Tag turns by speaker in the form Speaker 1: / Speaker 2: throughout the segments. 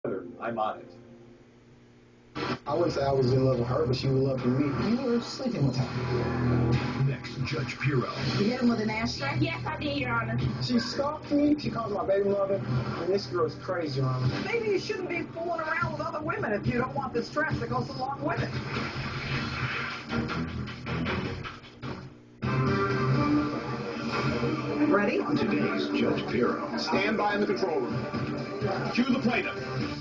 Speaker 1: I'm on it.
Speaker 2: I wouldn't say I was in love with her, but she was loving me.
Speaker 3: You were sleeping with her.
Speaker 4: Next, Judge Pirro.
Speaker 3: You hit him with an ashtray?
Speaker 5: Yes, I did, Your Honor.
Speaker 2: She stalked me. She calls my baby mother. And this girl's crazy, Your Honor.
Speaker 6: Maybe you shouldn't be fooling around with other women if you don't want the stress that goes along with it. Ready?
Speaker 4: Today's Judge Pirro.
Speaker 1: Stand by in the control room. Cue the plaintiff.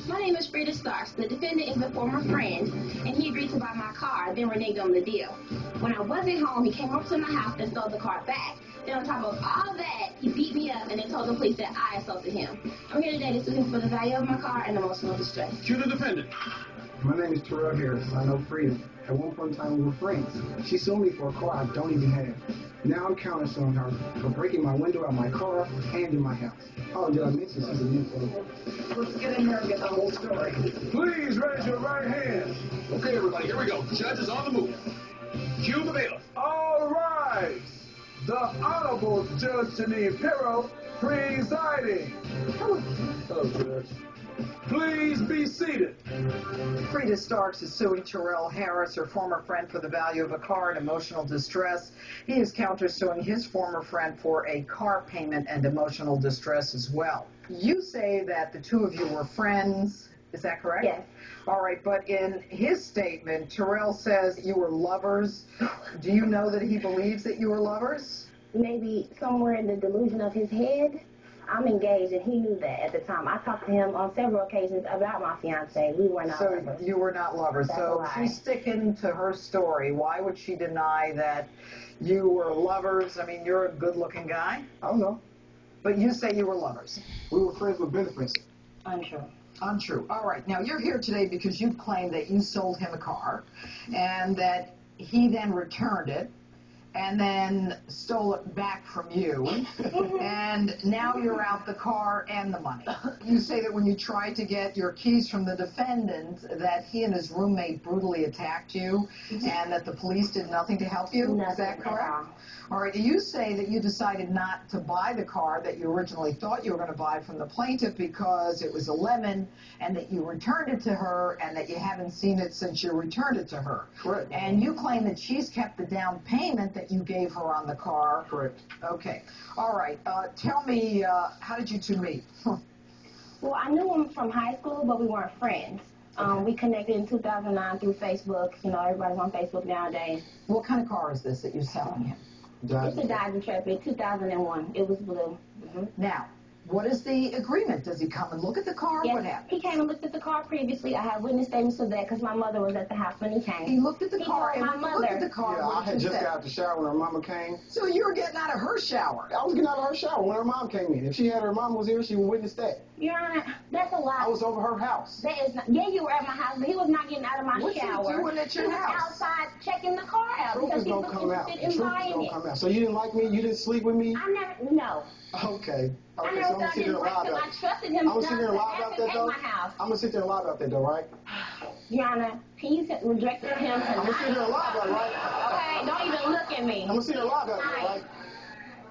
Speaker 5: My name is Freida Starks. The defendant is a former friend, and he agreed to buy my car, then reneged on the deal. When I wasn't home, he came up to my house and stole the car back. Then on top of all that, he beat me up and then told the police that I assaulted him. I'm here today to sue him for the value of my car and emotional distress.
Speaker 1: Cue the defendant.
Speaker 2: My name is Pirro Harris. I know Freida. At one point in time, we were friends. She sued me for a car I don't even have. Now I'm countersuing her for breaking my window out of my car and in my house. Oh, did I mention she's a nympho?
Speaker 6: Let's get in there and get the whole story.
Speaker 1: Please raise your right hand. Okay, everybody, here we go. Judge is on the move. Cue the bailiff.
Speaker 7: All right. The Honorable Judge Janine Pirro presiding.
Speaker 2: Oh, Judge.
Speaker 7: Please be seated.
Speaker 6: Freida Starks is suing Terrell Harris, her former friend, for the value of a car and emotional distress. He is countersuing his former friend for a car payment and emotional distress as well. You say that the two of you were friends. Is that correct?
Speaker 5: Yes.
Speaker 6: All right, but in his statement, Terrell says you were lovers. Do you know that he believes that you were lovers?
Speaker 5: Maybe somewhere in the delusion of his head. I'm engaged, and he knew that at the time. I talked to him on several occasions about my fiancé. We were not lovers.
Speaker 6: So you were not lovers.
Speaker 5: That's
Speaker 6: So
Speaker 5: a lie.
Speaker 6: she's sticking to her story. Why would she deny that you were lovers? I mean, you're a good-looking guy.
Speaker 2: I don't know.
Speaker 6: But you say you were lovers.
Speaker 2: We were friends with benefits.
Speaker 5: Untrue.
Speaker 6: Untrue. All right. Now, you're here today because you claim that you sold him a car and that he then returned it and then stole it back from you, and now you're out the car and the money. You say that when you tried to get your keys from the defendant, that he and his roommate brutally attacked you, and that the police did nothing to help you.
Speaker 5: Nothing
Speaker 6: Is that
Speaker 5: at
Speaker 6: correct?
Speaker 5: all.
Speaker 6: All right. You say that you decided not to buy the car that you originally thought you were going to buy from the plaintiff because it was a lemon, and that you returned it to her, and that you haven't seen it since you returned it to her.
Speaker 2: Correct.
Speaker 6: And you claim that she's kept the down payment that you gave her on the car.
Speaker 2: Correct.
Speaker 6: Okay. All right. Tell me, how did you two meet?
Speaker 5: Well, I knew him from high school, but we weren't friends. We connected in 2009 through Facebook. You know, everybody's on Facebook nowadays.
Speaker 6: What kind of car is this that you're selling him?
Speaker 5: It's a Dodge Intrepid, 2001. It was blue.
Speaker 6: Now, what is the agreement? Does he come and look at the car?
Speaker 5: Yes,
Speaker 6: What happened?
Speaker 5: he came and looked at the car previously. I have witness statements of that because my mother was at the house when he came.
Speaker 6: He looked at the
Speaker 5: He
Speaker 6: car,
Speaker 5: told
Speaker 6: and
Speaker 5: my
Speaker 6: when he looked at
Speaker 5: mother.
Speaker 6: the car,
Speaker 2: Yeah, I
Speaker 6: what
Speaker 2: had
Speaker 6: did you
Speaker 2: just
Speaker 6: say?
Speaker 2: got out the shower when her mama came.
Speaker 6: So you were getting out of her shower.
Speaker 2: I was getting out of her shower when her mom came in. If she had her mom was here, she would witness that.
Speaker 5: Your Honor, that's a lie.
Speaker 2: I was over her house.
Speaker 5: That is not, yeah, you were at my house, but he was not getting out of my
Speaker 6: What you
Speaker 5: shower.
Speaker 6: doing at your
Speaker 5: he was
Speaker 6: house?
Speaker 5: outside checking the car out
Speaker 2: Truth
Speaker 5: because
Speaker 2: is
Speaker 5: he
Speaker 2: gonna
Speaker 5: was
Speaker 2: come out.
Speaker 5: interested
Speaker 2: The
Speaker 5: in
Speaker 2: truth is
Speaker 5: buying
Speaker 2: gonna
Speaker 5: it.
Speaker 2: come out. So you didn't like me? You didn't sleep with me?
Speaker 5: I never, no.
Speaker 2: Okay.
Speaker 5: I
Speaker 2: Okay,
Speaker 5: never
Speaker 2: so I'm
Speaker 5: said
Speaker 2: gonna
Speaker 5: I
Speaker 2: sit there
Speaker 5: didn't
Speaker 2: and
Speaker 5: like
Speaker 2: lie
Speaker 5: him.
Speaker 2: about
Speaker 5: I
Speaker 2: it.
Speaker 5: trusted him
Speaker 2: I'm gonna
Speaker 5: enough
Speaker 2: sit there
Speaker 5: to
Speaker 2: and lie
Speaker 5: have
Speaker 2: about
Speaker 5: him
Speaker 2: that
Speaker 5: at
Speaker 2: though.
Speaker 5: my house.
Speaker 2: I'm gonna sit there and lie about that though, right?
Speaker 5: Your Honor, can you reject him
Speaker 2: I'm gonna sit there and lie about it, right?
Speaker 5: Okay, don't even look at me.
Speaker 2: I'm gonna sit there and lie about it, right?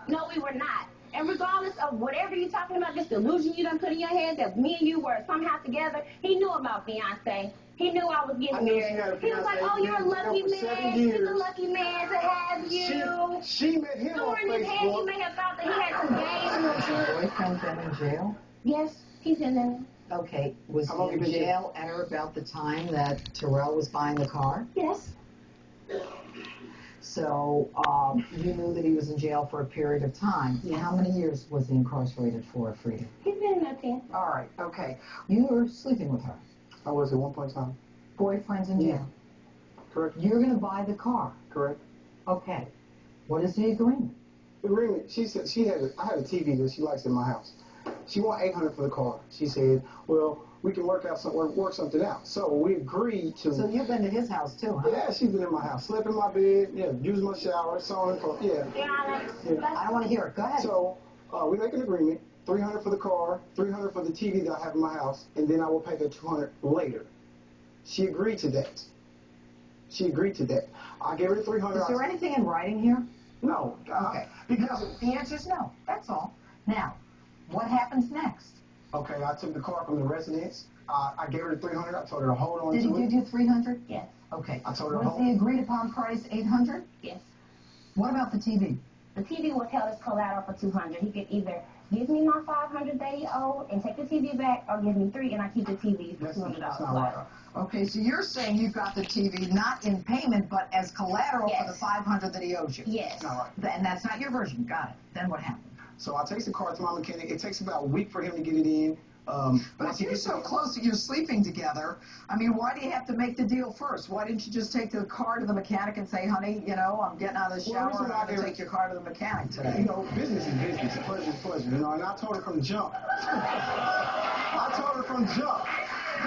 Speaker 5: No, we were not. And regardless of whatever you're talking about, this delusion you done put in your head that me and you were somehow together, he knew about fiancé. He knew I was
Speaker 2: I
Speaker 5: getting
Speaker 2: knew she
Speaker 5: married.
Speaker 2: had a
Speaker 5: He was like,
Speaker 2: fiancé.
Speaker 5: oh, you're a
Speaker 2: We've been
Speaker 5: lucky
Speaker 2: together for 7
Speaker 5: man. He's a
Speaker 2: years.
Speaker 5: lucky man to have you.
Speaker 2: She met him on
Speaker 5: Somewhere in his head, he
Speaker 2: Facebook.
Speaker 5: may have thought that he had some games.
Speaker 6: Your boyfriend's been in jail?
Speaker 5: Yes, he's in there.
Speaker 6: Okay. Was
Speaker 2: How long
Speaker 6: he
Speaker 2: you
Speaker 6: in
Speaker 2: been
Speaker 6: jail at or about the time that Terrell was buying the car?
Speaker 5: Yes.
Speaker 6: So you knew that he was in jail for a period of time.
Speaker 5: Yes.
Speaker 6: How many years was he incarcerated for, Freida?
Speaker 5: He's been in there 10.
Speaker 6: All right, okay. You were sleeping with her.
Speaker 2: I was at one point in time.
Speaker 6: Boyfriend's in jail.
Speaker 2: Correct.
Speaker 6: You're going to buy the car.
Speaker 2: Correct.
Speaker 6: Okay. What is the agreement?
Speaker 2: The agreement. She said I had a TV that she likes in my house. She want $800 for the car. She said, well, we can work something out. So we agreed to.
Speaker 6: So you've been to his house too, huh?
Speaker 2: Yeah, she's been in my house, slept in my bed, yeah, used my shower, so on and so forth. Yeah.
Speaker 5: Your Honor,
Speaker 6: I don't want to hear it. Go ahead.
Speaker 2: So we make an agreement. $300 for the car, $300 for the TV that I have in my house, and then I will pay the $200 later. She agreed to that. I gave her $300.
Speaker 6: Is there anything in writing here?
Speaker 2: No.
Speaker 6: Okay. Because the answer is no. That's all. Now, what happens next?
Speaker 2: Okay, I took the car from the residence, I gave her the $300. I told her to hold on
Speaker 6: Did
Speaker 2: to
Speaker 6: he
Speaker 2: it.
Speaker 6: give you $300?
Speaker 5: Yes.
Speaker 6: Okay.
Speaker 2: I told her to
Speaker 6: Was
Speaker 2: hold.
Speaker 6: the agreed upon price $800?
Speaker 5: Yes.
Speaker 6: What about the TV?
Speaker 5: The TV was held as collateral for $200. He could either give me my $500 that he owed and take the TV back, or give me $300 and I keep the TV for $200.
Speaker 2: That's not right.
Speaker 6: Okay, so you're saying you got the TV not in payment, but as collateral for the
Speaker 5: Yes.
Speaker 6: $500 that he owes you.
Speaker 5: Yes.
Speaker 2: Not right.
Speaker 6: And that's not your version. Got it. Then what happened?
Speaker 2: So I take the car to my mechanic. It takes about a week for him to get it in.
Speaker 6: But if you're so close that you're sleeping together, I mean, why do you have to make the deal first? Why didn't you just take the car to the mechanic and say, honey, you know, I'm getting out of the shower and I'm going to take your car to the mechanic today?
Speaker 2: You know, business is business. Pleasure is pleasure. You know, and I told her from jump. I told her from jump.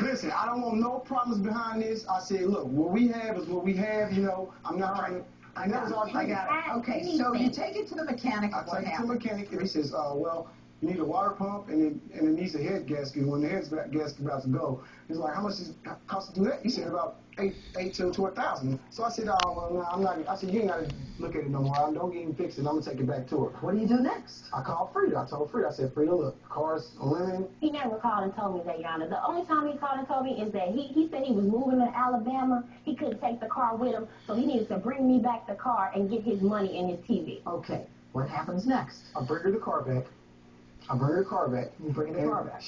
Speaker 2: Listen, I don't want no problems behind this. I said, look, what we have is what we have. You know, I'm not trying to.
Speaker 6: I got it. Okay, so you take it to the mechanic.
Speaker 2: I take it to the mechanic, and he says, well, you need a water pump, and it needs a head gasket. When the head gasket about to go, he's like, how much does it cost to do that? He said about $800 to $1,000. So I said, oh, well, no, I'm not. I said, you ain't got to look at it no more. Don't get even fix it. I'm gonna take it back to her.
Speaker 6: What do you do next?
Speaker 2: I called Freida. I told Freida, I said, Freida, look, the car's limited.
Speaker 5: He never called and told me that, Your Honor. The only time he called and told me is that he said he was moving to Alabama. He couldn't take the car with him, so he needed to bring me back the car and get his money and his TV.
Speaker 6: Okay, what happens next?
Speaker 2: I bring her the car back. You bring the car back.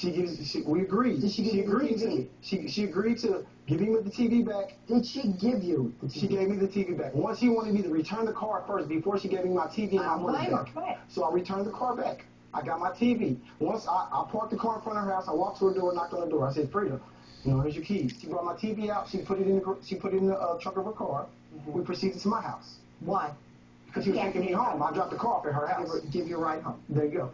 Speaker 2: We agreed.
Speaker 6: Did she give you the
Speaker 2: agreed
Speaker 6: TV?
Speaker 2: She agreed to giving me the TV back.
Speaker 6: Did she give you the TV?
Speaker 2: She gave me the TV back. Once she wanted me to return the car first before she gave me my TV and my money back.
Speaker 5: Right.
Speaker 2: So I returned the car back. I got my TV. Once I parked the car in front of her house, I walked to her door, knocked on the door. I said, Freida, you know, here's your keys. She brought my TV out. She put it in the trunk of her car. We proceeded to my house.
Speaker 6: Why?
Speaker 2: Because she was taking me home. I dropped the car off at her house.
Speaker 6: Give your ride home.
Speaker 2: There you go.